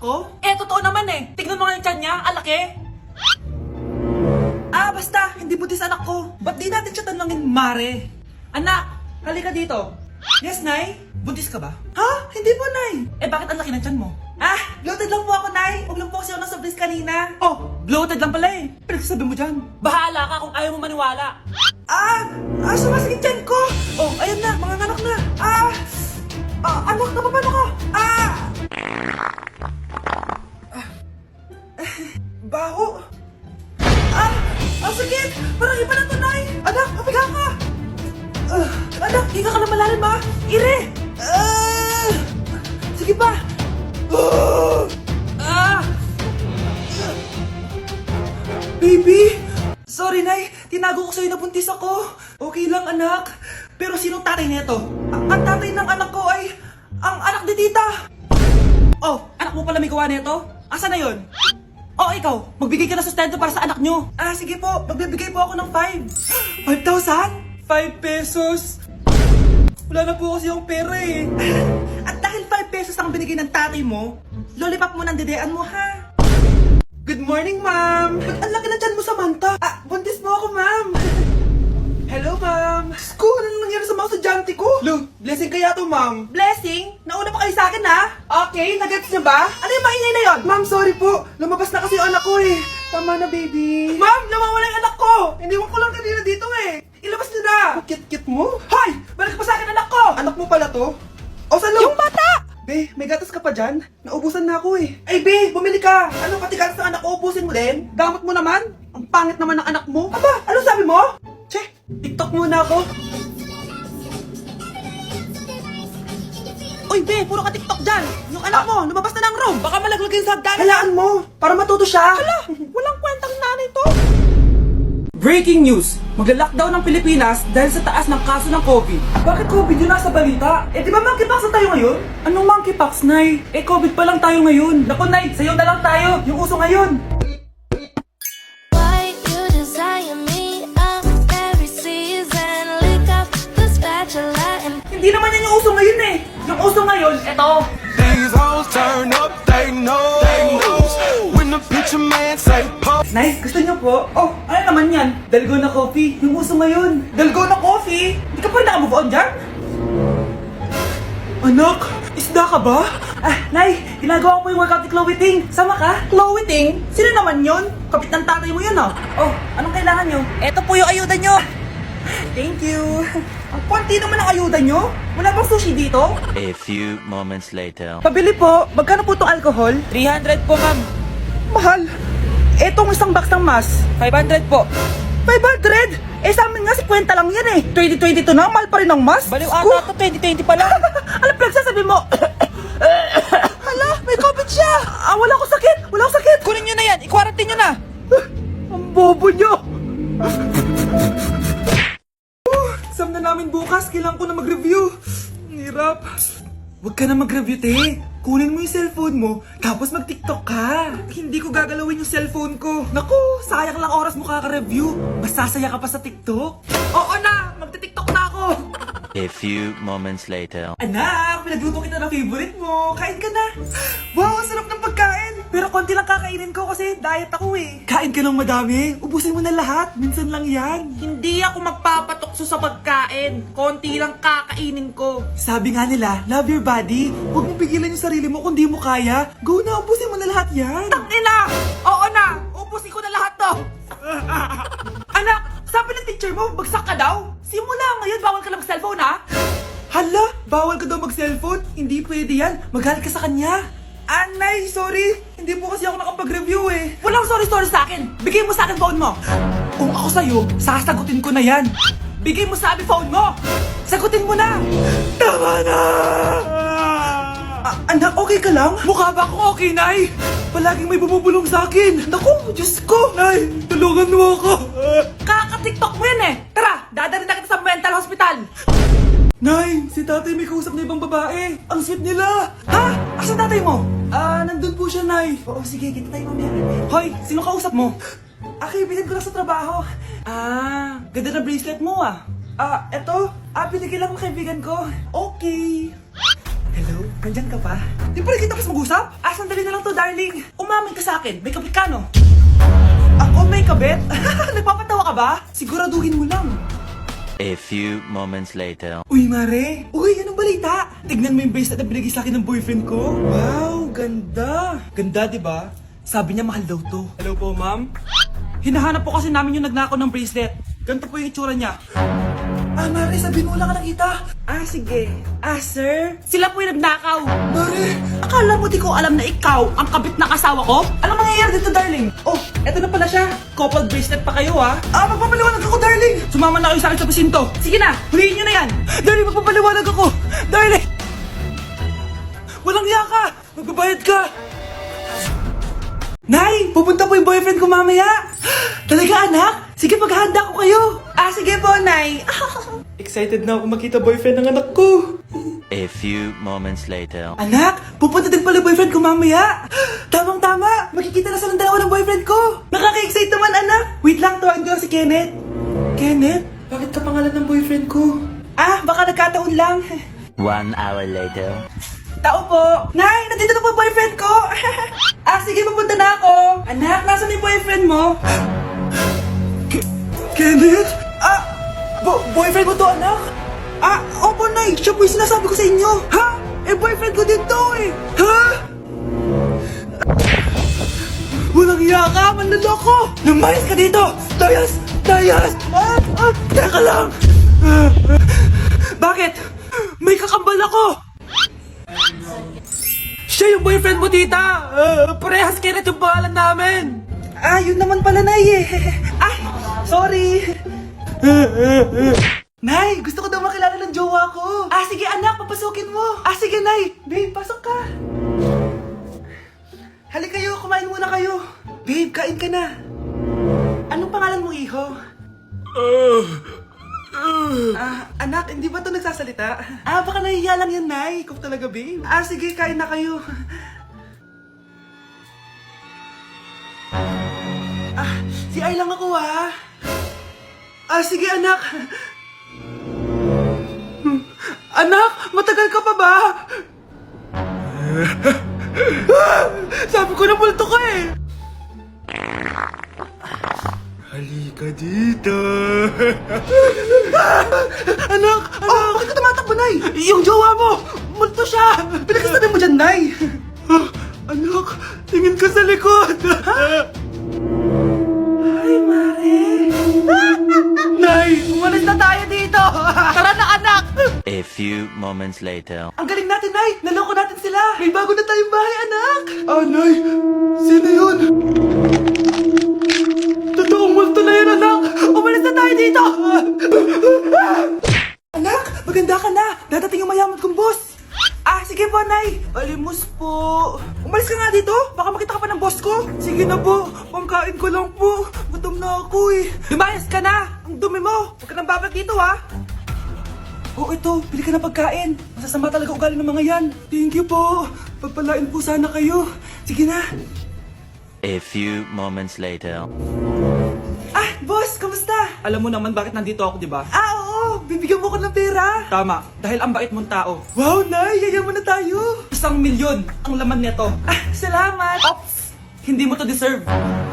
ko? Eh, totoo naman eh. Tignan mo nga yung tiyan niya, alaki. Ah, basta, hindi buntis anak ko. Ba't di natin siya tanongin, Mare? Anak, halika dito. Yes, Nay? Buntis ka ba? Ha? Hindi po, Nay. Eh, bakit ang laki ng tiyan mo? Ah, bloated lang po ako, Nay. Huwag lang po kasi ako nasublis kanina. Oh, bloated lang pala eh. Pinagsasabi mo dyan. Bahala ka kung ayaw mo maniwala. Sumasakit tiyan ko. Oh, ayun na, mga anak na. Anak, napapano ka? Baho. Ang sakit! Parang iba na to, Nay! Anak, papiga ka! Anak, higa ka na malalim, ha? Ire! Sige pa! Baby! Sorry, Nay. Tinago ko sa'yo na buntis ako. Okay lang, anak. Pero sinong tatay nito? Ang tatay ng anak ko ay ang anak ni tita. Oh, anak mo pala may gawa nito? Asa na yon? Oh, ikaw, magbigay ka ng sustento para sa anak nyo. Sige po, magbibigay po ako ng 5. 5,000? 5 pesos? Wala na po kasi yung pera eh. At dahil 5 pesos ang binigay ng tatay mo, lollipop mo ng dedean mo, ha? Good morning, ma'am. Ba't ang laki na dyan mo, Samantha? Buntis mo ako, ma'am. Hello, ma'am. Sko, ano nangyari sa mga estudyante ko? Lo, blessing kaya to, ma'am. Blessing? Nauna pa kayo sa akin, ha? Okay, nag-gets niyo ba? Ano yung maingay na yon? Ma'am, sorry po. Lumabas na kasi yung anak ko eh. Tama na, baby. Ma'am, nawawala yung anak ko. Iniwan ko lang kanina dito eh. Ilabas niyo na. Kit-kit mo? Hoy! Balik pa sa akin, anak ko! Anak mo pala to? O, salo? Yung bata! Be, may gatas ka pa dyan? Naubusan na ako eh. Ay, Be, bumili ka. Ano pati gatas ng anak ko, ubusin mo din? Gamot mo naman? Ang pangit naman ng anak mo. Aba, ano sabi mo? Che, TikTok muna ako. Uy, Be, puro ka TikTok dyan. Yung anak mo, lumabas na ng room. Baka malaglag yung sa hagdanan. Halaan mo, para matuto siya. Hala, walang kwentang nanay to. Breaking news! Magla-lockdown ng Pilipinas dahil sa taas ng kaso ng COVID. Bakit COVID yun nasa balita? Eh di ba monkeypox na tayo ngayon? Anong monkeypox, Nay? Eh COVID pa lang tayo ngayon. Naku, Nay, sayo na lang tayo. Yung uso ngayon. Why you desire me of every season? Lick up the spatula and Hindi naman yan yung uso ngayon eh. Yung uso ngayon, eto. These hoes turn up, they know. When the picture man say pop. Nay, gusto niyo po? Oh, ano naman yan? Dalgona coffee. Yung uso ngayon. Dalgona coffee? Hindi ka pa naka-move on dyan? Anak, isda ka ba? Nay, ginagawa ko po yung workout ni Chloe Ting. Sama ka? Chloe Ting? Sino naman yun? Kapit ng tatay mo yun, oh. Oh, anong kailangan nyo? Eto po yung ayuda nyo. Thank you. Ang konti naman ang ayuda nyo. Wala bang sushi dito? A few moments later. Pabili po. Magkano po itong alcohol? 300 po, ma'am. Mahal. Etong isang box ng mas. 500 po. 500? Eh sa amin nga 50 lang yan eh. 2022 na, mahal pa rin ang mas. Baliw ata ito, 2020 pa lang. Ano pinagsasabi mo? Hala, may COVID siya. Wala akong sakit. Wala akong sakit. Kunin nyo na yan. I-quarantine nyo na. Ang bobo nyo. Exam na namin bukas. Kailangan ko na mag-review. Ang hirap. Huwag ka na mag-review, te. Kunin mo yung cellphone mo, tapos mag-TikTok ka. Hindi ko gagalawin yung cellphone ko. Naku, sayang lang oras mo kaka-review. Mas sasaya ka pa sa TikTok. Oo na, magti-TikTok na ako. A few moments later. Anak, pinagluto kita ng favorite mo. Kain ka na. Wow, ang sarap ng pagkain. Pero konti lang kakainin ko kasi diet ako eh. Kain ka ng madami. Ubusin mo na lahat. Minsan lang yan. Hindi ako magpapatukso sa pagkain. Konti lang kakainin ko. Sabi nga nila, love your body. Huwag mo pigilan yung sarili mo kung di mo kaya. Go na, ubusin mo na lahat yan. Tangina! Oo na! Ubusin ko na lahat to. Anak, sabi ng teacher mo, bagsak ka daw. Simula ngayon, bawal ka na mag-cellphone, ha? Hala, bawal ka daw mag-cellphone? Hindi pwede yan. Magalit ka sa kanya. Nay, sorry. Hindi po kasi ako nakapag-review eh. Walang sorry sa akin. Bigay mo sa akin phone mo. Kung ako sa'yo, sasagutin ko na yan. Bigay mo sa akin phone mo. Sagutin mo na. Tama na. Anak, okay ka lang? Mukha ba akong okay, Nay? Palaging may bumubulong sa akin. Naku, Diyos ko. Nay, tulungan mo ako. Kaka-TikTok mo yan eh. Tara, dadalhin na kita sa mental hospital. Nay, si tatay may kausap na ibang babae. Ang sweet nila. Ha? Asan tatay mo? Nandun po siya, Nay. Oo, sige, kita tayo mamaya. Hoy, sino kausap mo? Kaibigan ko lang sa trabaho. Ganda na bracelet mo ah. Eto. Binigyan lang ng kaibigan ko. Okay. Hello, nandyan ka pa? Di pa rin kita mas mag-usap? Sandali na lang to, darling. Umamin ka sa akin. May kabit ka, no? Ako may kabit? Nagpapatawa ka ba? Siguraduhin mo lang. A few moments later. Uy, Mare! Uy, anong balita? Tignan mo yung bracelet na binigay sa akin ng boyfriend ko. Wow, ganda! Ganda, di ba? Sabi niya mahal daw to. Hello po, ma'am? Hinahanap po kasi namin yung nagnakaw ng bracelet. Ganito po yung itsura niya. Mare, sabi mo wala ka nakita. Sige. Sir? Sila po yung nagnakaw. Mare, akala mo di ko alam na ikaw ang kabit ng asawa ko? Anong mangyayari dito, darling? Oh, eto na pala siya. Couple bracelet pa kayo, ha? Magpapaliwanag ako, darling. Sumama na kayo sa akin sa pasinto. Sige na, huliin nyo na yan. Darling, magpapaliwanag ako. Darling! Walang hiya ka. Magbabayad ka. Nay, pupunta po yung boyfriend ko mamaya. Talaga, anak? Sige, paghahanda ko kayo. Sige po, Nay. Excited na ako makita boyfriend ng anak ko. A few moments later. Anak, pupunta din pala yung boyfriend ko mamaya. Tamang-tama, makikita na sa dalawa ng boyfriend ko. Nakaka-excite naman, anak. Wait lang, tuwain ko si Kenneth. Kenneth? Bakit ka pangalan ng boyfriend ko? Baka nagkataon lang. 1 hour later. Tao po. Nay, nandito na po yung boyfriend ko. Sige, pupunta na ako. Anak, nasa yung boyfriend mo? Kenneth? Boyfriend mo to, anak? Opo, Nay. Siya po yung sinasabi ko sa inyo. Ha? Boyfriend ko din to, eh. Ha? Walang iya ka, manloloko. Lumayas ka dito. Layas! Layas! Teka lang. Bakit? May kakambal ako. Siya yung boyfriend mo, tita! Parehas Kenneth yung pangalan namin! Yun naman pala, Nay, eh. Sorry! Nay, gusto ko daw makilala ng jowa ko! Sige anak, papasukin mo! Sige, Nay! Babe, pasok ka! Halika kayo, kumain muna kayo! Babe, kain ka na! Anong pangalan mo, iho? Anak, hindi ba ito nagsasalita? Baka nahihiya lang yan, Nay. Ikaw talaga, babe. Sige, kain na kayo. Si Ay lang ako, ha? Sige, anak. Anak, matagal ka pa ba? Sabi ko na multo ka, eh. Halika dito. Anak! Bakit ka tumatakbo, Nay? Yung jowa mo! Multo siya! Pinagsasabi mo dyan, Nay! Anak, tingin ka sa likod! Ay, Mare! Nay, umalis na tayo dito! Tara na, anak! A few moments later. Ang galing natin, Nay! Naloko natin sila! May bago na tayong bahay, anak! Nay! Sino yun? Totoong multo na yun, anak! Umalis na tayo dito! Anak, maganda ka na! Dadating yung mayaman kong boss! Sige po, Nay! Alimos po! Umalis ka nga dito! Baka makita ka pa ng boss ko! Sige na po! Pangkain ko lang po! Gutom na ako, eh! Lumayas ka na! Ang dumi mo! Huwag ka nang babag dito, ha! Ito, bili ka ng pagkain. Masasama talaga ugali ng mga yan. Thank you po. Pagpalain po sana kayo. Sige na. A few moments later. Boss, kamusta? Alam mo naman bakit nandito ako, di ba? Oo. Bibigyan mo ko ng pera. Tama, dahil ang bait mong tao. Wow, Nay, yayaman na tayo. 1 milyon ang laman nito. Salamat. Ops, hindi mo to deserve.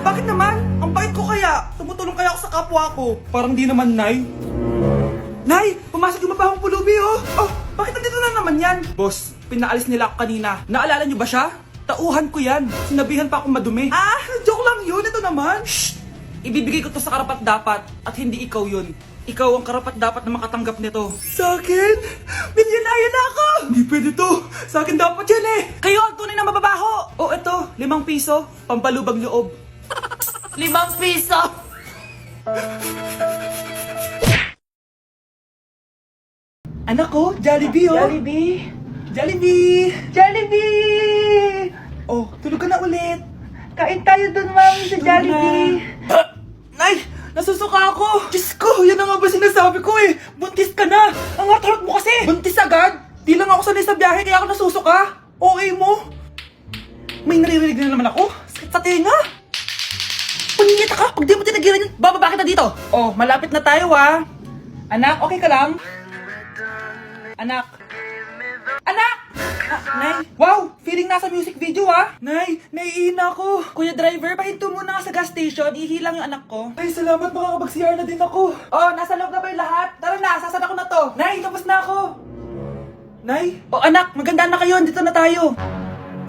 Bakit naman? Ang bait ko kaya. Tumutulong kaya ako sa kapwa ko. Parang di naman, Nay. Nay, pumasok yung mabahong pulubi, oh. Bakit nandito na naman yan? Boss, pinaalis nila ako kanina. Naalala niyo ba siya? Tauhan ko yan. Sinabihan pa akong madumi. Joke lang yun. Ito naman. Shh! Ibibigay ko to sa karapat-dapat at hindi ikaw yun. Ikaw ang karapat-dapat na makatanggap nito. Sa akin? Milyonaryo na ako! Hindi pwede to. Sa akin dapat yan, eh. Kayo ang tunay na mababaho. Ito, 5 piso. Pampalubag loob. 5 piso! Anak ko, Jollibee, oh. Jollibee. Jollibee. Jollibee. Tulog ka na ulit. Kain tayo dun, Mami, sa Jollibee. Nay, nasusuka ako. Diyos ko, yan na nga ba sinasabi ko, eh. Buntis ka na. Ang harot mo kasi. Buntis agad? Di lang ako sanay sa biyahe, kaya ako nasusuka. Okay mo. May naririnig na naman ako. Sakit sa tenga. Punyeta ka. Pag di mo tinagilan yun, bababa kita dito. Malapit na tayo, ha. Anak, okay ka lang? Anak! Anak! Nay, wow! Feeling nasa music video Nay, naiina ako. Kuya driver, pahinto muna ka sa gas station. Ihilang yung anak ko. Ay, salamat, makakapag-CR na din ako. Oh, nasa loob na ba yung lahat? Tara na, sasada ko na to. Nay, tapos na ako. Nay? Oh, anak, maganda na kayo. Dito na tayo.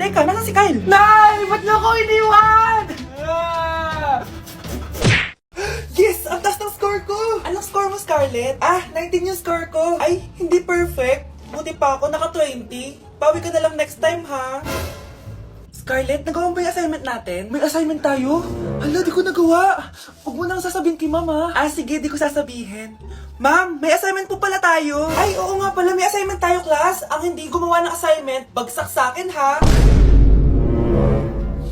Teka, nasa si Kyle? Nay, ba't niyo ako iniwan? Yes! Ang taas ng score ko! Anong score mo, Scarlett? 19 yung score ko. Ay, hindi perfect. Buti pa ako, naka 20. Pawi ka na lang next time, ha? Scarlett, nagawa mo ba yung assignment natin? May assignment tayo? Hala, di ko nagawa. Huwag mo nang sasabihin kay mama. Sige, di ko sasabihin. Ma'am, may assignment po pala tayo. Ay, oo nga pala, may assignment tayo, class. Ang hindi gumawa ng assignment, bagsak sa akin, ha?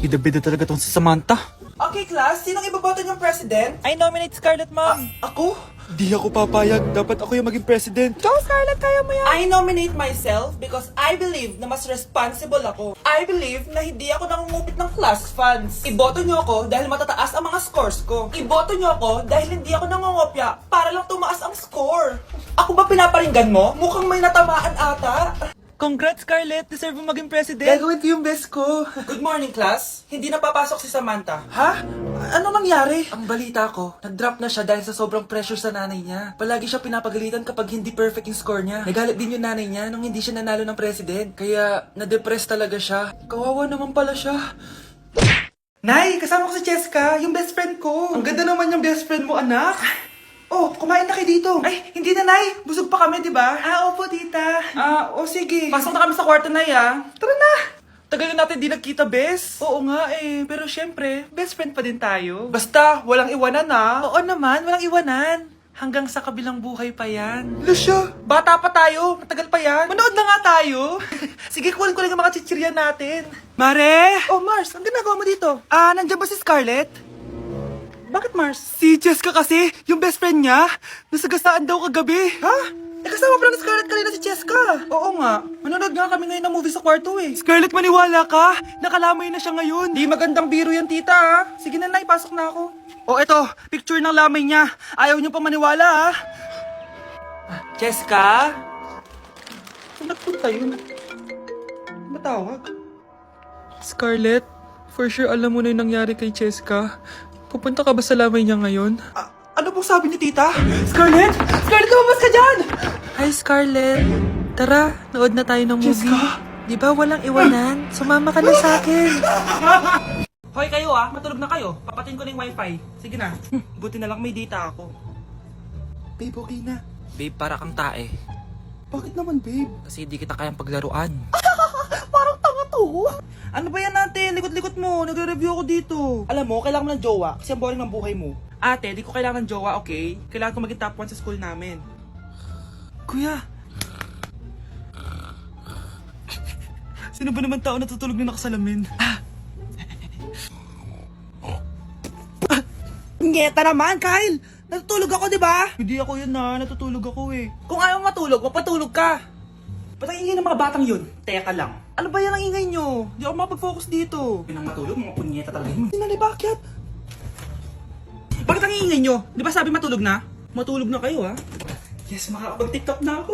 Bida-bida talaga tong si Samantha. Okay, class, sinong iboboto niyong president? I nominate Scarlett, ma'am. Ako? Di ako papayag. Dapat ako yung maging president. Go, Scarlett, kaya mo yan. I nominate myself because I believe na mas responsible ako. I believe na hindi ako nangungupit ng class funds. Iboto niyo ako dahil matataas ang mga scores ko. Iboto niyo ako dahil hindi ako nangungopya para lang tumaas ang score. Ako ba pinaparinggan mo? Mukhang may natamaan ata. Congrats, Scarlett. Deserve mo maging president. Gagawin ko yung best ko. Good morning, class. Hindi na papasok si Samantha. Ha? Ano nangyari? Ang balita ko, nag-drop na siya dahil sa sobrang pressure sa nanay niya. Palagi siya pinapagalitan kapag hindi perfect yung score niya. Nagalit din yung nanay niya nung hindi siya nanalo ng president. Kaya, na-depress talaga siya. Kawawa naman pala siya. Nay, kasama ko si Cheska, yung best friend ko. Ang ganda naman yung best friend mo, anak. Oh, kumain na kayo dito. Ay, hindi na, Nay. Busog pa kami, di ba? Opo, tita. Sige. Pasok na kami sa kwarto, Nay, Tara na. Tagal na natin di nagkita, bes. Oo nga, Pero syempre, best friend pa din tayo. Basta, walang iwanan, Oo naman, walang iwanan. Hanggang sa kabilang buhay pa yan. Lusya, bata pa tayo. Matagal pa yan. Manood na nga tayo. Sige, kunin ko lang ang mga chichirya natin. Mare! Oh, Mars, ang ginagawa mo dito? Nandiyan ba si Scarlett? Bakit, Mars? Si Cheska kasi, yung best friend niya, nasagasaan daw kagabi. Ha? Kasama pala ni Scarlett kanina si Cheska. Oo nga. Manonood nga kami ngayon ng movie sa kwarto Scarlett, maniwala ka. Nakalamay na siya ngayon. Di magandang biro yan, tita, Sige na, Nay, pasok na ako. Eto, picture ng lamay niya. Ayaw niyo pa maniwala, Cheska? Saan nagpunta yun? Matawag? Scarlett, for sure alam mo na yung nangyari kay Cheska. Pupunta ka ba sa lamay niya ngayon? Ano pong sabi ni tita? Scarlett! Scarlett, lumabas ka dyan! Hi, Scarlett. Tara, nood na tayo ng movie. Cheska? Di ba walang iwanan? Sumama ka na sa akin. Hoy kayo matulog na kayo. Papatin ko na yung wifi. Sige na. Buti na lang may data ako. Babe, okay na. Babe, para kang tae. Bakit naman, babe? Kasi di kita kayang paglaruan. Parang tanga to. Ano ba yan, ate? Likot-likot mo. Nagre-review ako dito. Alam mo, kailangan mo ng jowa kasi ang boring ng buhay mo. Ate, di ko kailangan ng jowa, okay? Kailangan ko maging top 1 sa school namin. Kuya! Sino ba naman tao natutulog na nakasalamin? Ngeta naman, Kyle! Natutulog ako, di ba? Hindi ako yun natutulog ako Kung ayaw matulog, magpatulog ka. Ba't ang ingay ng mga batang yun? Teka lang. Ano ba yan ang ingay nyo? Di ako makapag-focus dito. Pinang matulog, mga punyeta talaga yun. Sinali, bakit? Bakit ang ingay nyo? Di ba sabi matulog na? Matulog na kayo, Yes, makakapag-tiktok na ako.